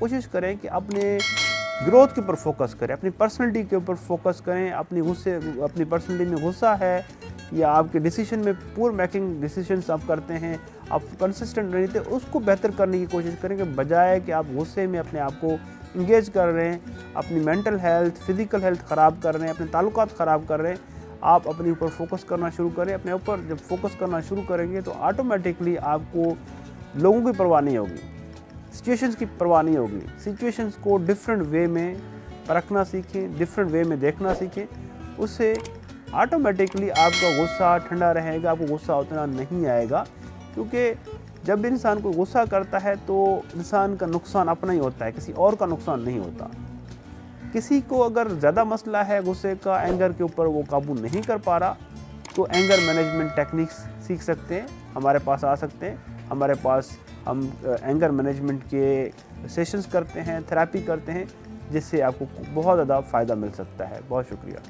कोशिश करें कि अपने ग्रोथ के ऊपर फोकस करें, अपनी पर्सनैलिटी के ऊपर फोकस करें। अपनी पर्सनैलिटी में गुस्सा है या आपके डिसीजन में पुअर मेकिंग डिसीजंस आप करते हैं, आप कंसिस्टेंट नहीं थे, उसको बेहतर करने की कोशिश करें कि बजाय कि आप गुस्से में अपने आप को इंगेज कर रहे हैं, अपनी मेंटल हेल्थ, फिजिकल हेल्थ ख़राब कर रहे हैं, अपने ताल्लुकात ख़राब कर रहे हैं, आप अपने ऊपर फोकस करना शुरू करें। अपने ऊपर जब फोकस करना शुरू करेंगे तो ऑटोमेटिकली आपको लोगों की परवाह नहीं होगी, सिचुएशंस की परवाह नहीं होगी। सिचुएशंस को डिफरेंट वे में परखना सीखें, डिफरेंट वे में देखना सीखें, उससे ऑटोमेटिकली आपका गुस्सा ठंडा रहेगा, आपको गुस्सा उतना नहीं आएगा। क्योंकि जब भी इंसान को गुस्सा करता है तो इंसान का नुकसान अपना ही होता है, किसी और का नुकसान नहीं होता। किसी को अगर ज़्यादा मसला है गुस्से का, एंगर के ऊपर, वो काबू नहीं कर पा रहा, तो एंगर मैनेजमेंट टेक्निक्स सीख सकते हैं, हमारे पास आ सकते हैं। हमारे पास हम एंगर मैनेजमेंट के सेशंस करते हैं, थेरेपी करते हैं, जिससे आपको बहुत ज़्यादा फ़ायदा मिल सकता है। बहुत शुक्रिया।